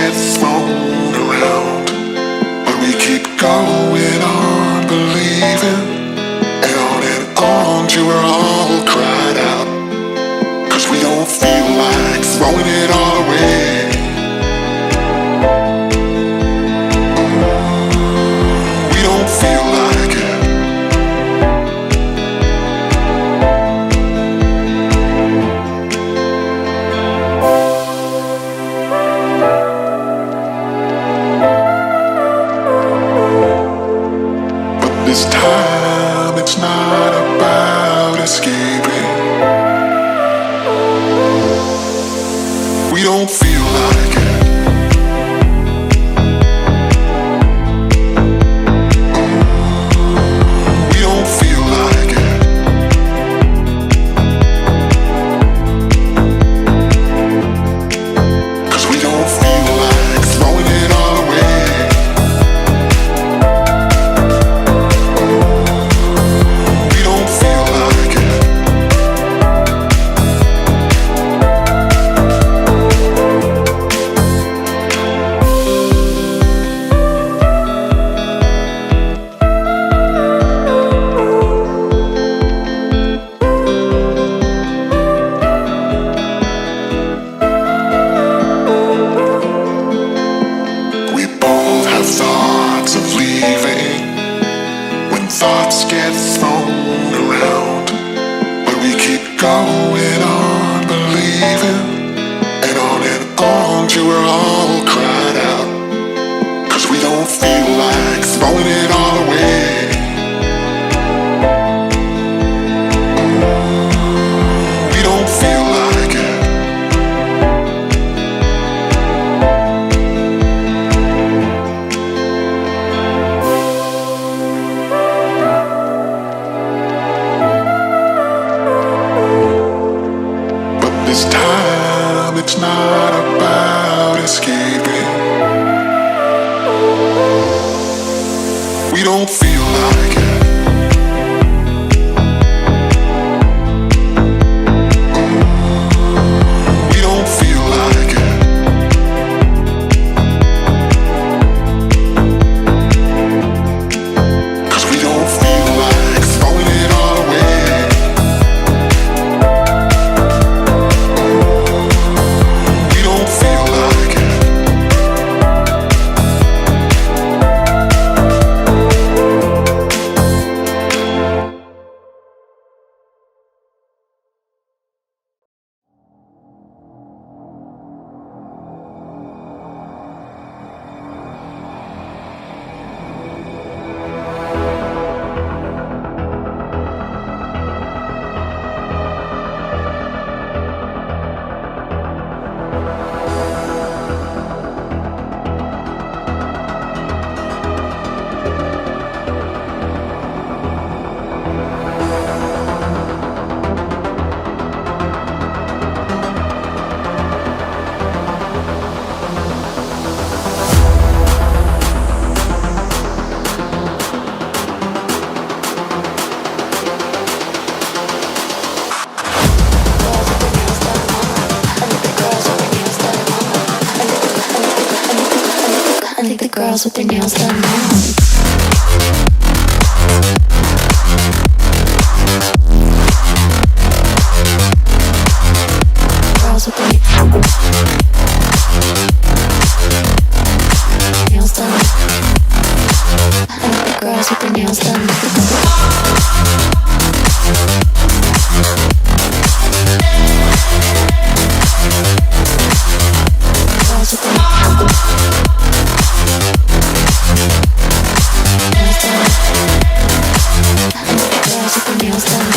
get thrown around, but we keep going on believing, and on till we're all cried out, 'cause we don't feel like throwing it all away. We don't feel like it. This time it's not about escaping. We don't feel like it. We don't feel like it. 'Cause we don't feel like throwing it all away. Thoughts get thrown around, but we keep going on believing, and on till we're all cried out, 'cause we don't feel like throwing it all away. We don't feel like it. This time it's not about escaping. We don't feel like it. We don't feel like it. 'Cause we don't feel like throwing it all away. Girls with their nails done now. Girls with their nails done. I like the girls with their nails done. Girls with their nails done.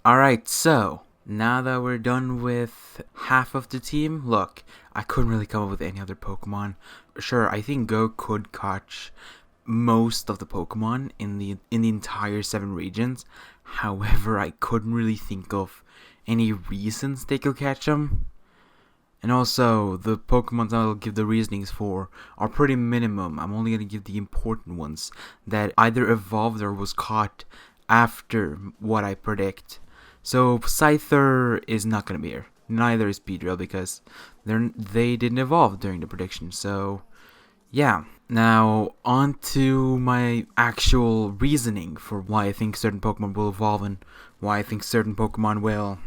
Alright, so Now that we're done with half of the team, look, I couldn't really come up with any other Pokemon. Sure, I think Go could catch most of the Pokemon in the entire 7 regions. However, I couldn't really think of any reasons they could catch them. And also, the Pokemon I'll give the reasonings for are pretty minimum. I'm only going to give the important ones that either evolved or was caught after what I predict. So Scyther is not going to be here. Neither is Beedrill because they didn't evolve during the prediction. So yeah. Now on to my actual reasoning for why I think certain Pokemon will evolve and why I think certain Pokemon will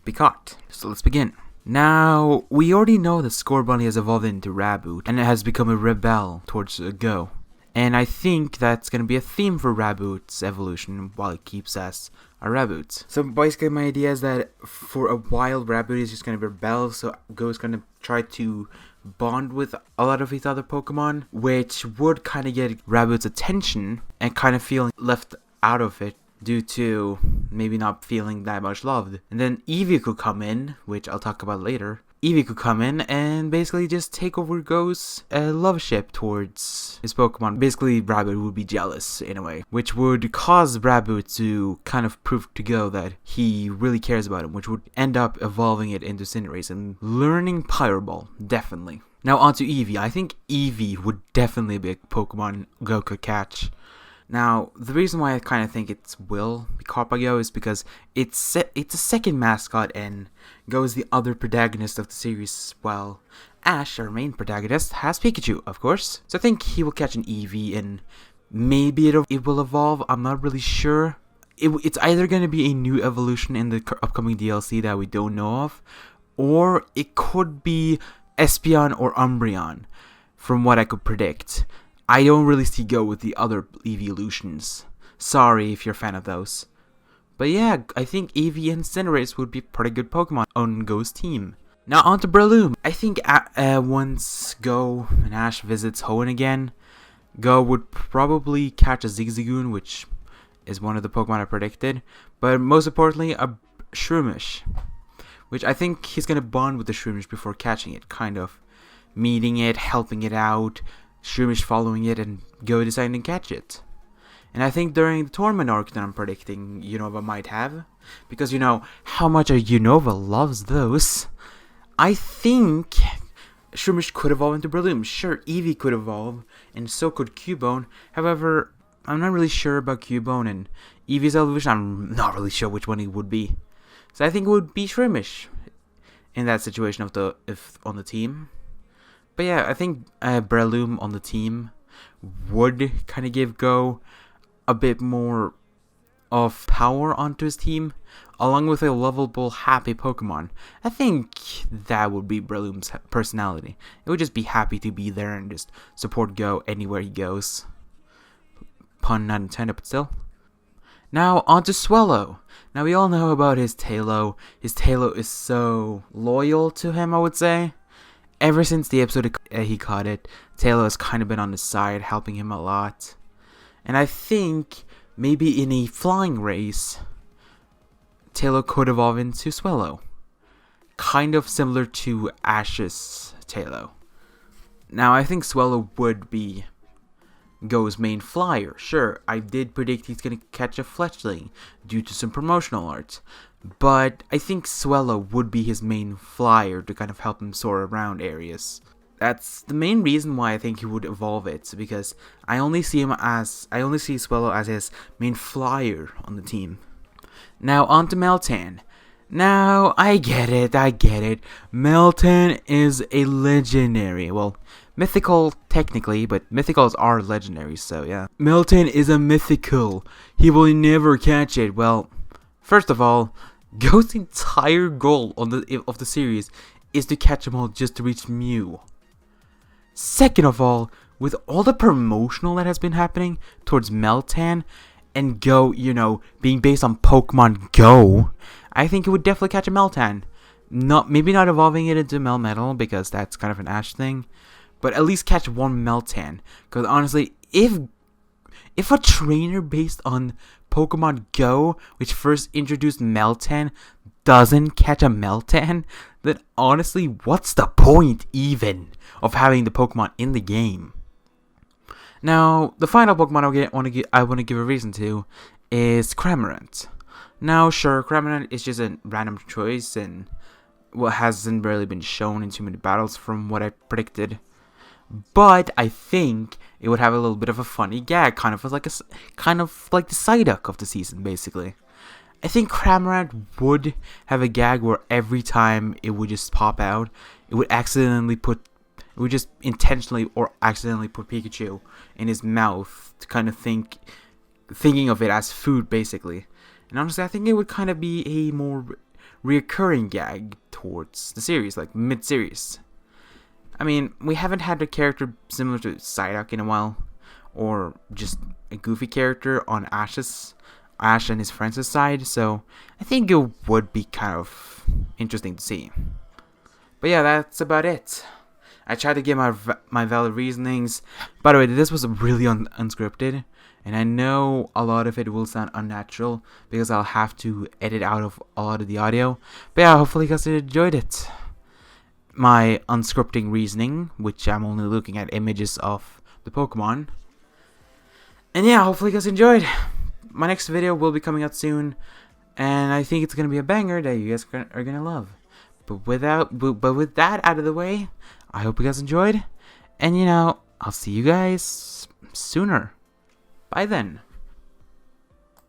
be caught. So let's begin. Now, we already know that Scorbunny has evolved into Raboot and it has become a rebel towards Go. And I think that's going to be a theme for Raboot's evolution while it keeps as a Raboot. So basically my idea is that for a while Raboot is just going to rebel, so Go is going to try to bond with a lot of his other Pokemon, which would kind of get Raboot's attention and kind of feel left out of it due to maybe not feeling that much loved. And then Eevee could come in, which I'll talk about later. Eevee could come in and basically just take over Go's love ship towards his Pokemon. Basically, Raboot would be jealous in a way, which would cause Raboot to kind of prove to Go that he really cares about him, which would end up evolving it into Cinderace and learning Pyro Ball, definitely. Now onto Eevee. I think Eevee would definitely be a Pokemon Go could catch. Now, the reason why I kind of think it will be caught by Go is because it's a second mascot and Go is the other protagonist of the series, while Ash, our main protagonist, has Pikachu, of course. So I think he will catch an Eevee and maybe it will evolve. I'm not really sure. It's either going to be a new evolution in the upcoming DLC that we don't know of, or it could be Espeon or Umbreon, from what I could predict. I don't really see Go with the other evolutions. Sorry if you're a fan of those. But yeah, I think Eevee and Cinderace would be pretty good Pokemon on Go's team. Now on to Breloom. I think once Go and Ash visits Hoenn again, Go would probably catch a Zigzagoon, which is one of the Pokemon I predicted. But most importantly, a Shroomish, which I think he's going to bond with the Shroomish before catching it. Kind of meeting it, helping it out, Shroomish following it, and Go deciding to catch it. And I think during the tournament arc that I'm predicting, Unova might have, because you know how much a Unova loves those, I think Shroomish could evolve into Breloom. Sure, Eevee could evolve, and so could Cubone. However, I'm not really sure about Cubone and Eevee's evolution. I'm not really sure which one it would be. So I think it would be Shroomish in that situation if on the team. But yeah, I think Breloom on the team would kind of give Go a bit more of power onto his team, along with a lovable, happy Pokemon. I think that would be Breloom's personality. It would just be happy to be there and just support Go anywhere he goes. Pun not intended, but still. Now, on to Swellow. Now, we all know about his Taillow. His Taillow is so loyal to him, I would say. Ever since the episode he caught it, Taillow has kind of been on his side, helping him a lot. And I think maybe in a flying race, Taillow could evolve into Swellow. Kind of similar to Ash's Taillow. Now, I think Swellow would be Go's main flyer. Sure, I did predict he's going to catch a Fletchling due to some promotional art. But I think Swellow would be his main flyer to kind of help him soar around areas. That's the main reason why I think he would evolve it, because I only see Swellow as his main flyer on the team. Now on to Meltan. Now I get it. Meltan is a legendary. Well, mythical technically, but mythicals are legendary, so yeah. Meltan is a mythical. He will never catch it. Well, first of all, Go's entire goal of the series is to catch them all just to reach Mew. Second of all, with all the promotional that has been happening towards Meltan and Go, being based on Pokemon Go, I think it would definitely catch a Meltan. Maybe not evolving it into Melmetal because that's kind of an Ash thing, but at least catch one Meltan. Because honestly, if a trainer based on Pokemon Go, which first introduced Meltan, doesn't catch a Meltan, then honestly, what's the point even of having the Pokemon in the game? Now, the final Pokemon I want to give a reason to is Cramorant. Now, sure, Cramorant is just a random choice and what hasn't really been shown in too many battles from what I predicted. But I think it would have a little bit of a funny gag, kind of like the Psyduck of the season, basically. I think Cramorant would have a gag where every time it would just pop out, it would just intentionally or accidentally put Pikachu in his mouth to kind of thinking of it as food, basically. And honestly, I think it would kind of be a more reoccurring gag towards the series, like mid-series. I mean, we haven't had a character similar to Psyduck in a while, or just a goofy character on Ash and his friends' side, so I think it would be kind of interesting to see. But yeah, that's about it. I tried to give my valid reasonings. By the way, this was really unscripted, and I know a lot of it will sound unnatural because I'll have to edit out of a lot of the audio. But yeah, hopefully you guys enjoyed it. My unscripting reasoning, which I'm only looking at images of the Pokemon. And yeah, hopefully you guys enjoyed. My next video will be coming out soon, and I think it's gonna be a banger that you guys are gonna love. But with that out of the way, I hope you guys enjoyed, and I'll see you guys sooner. Bye then.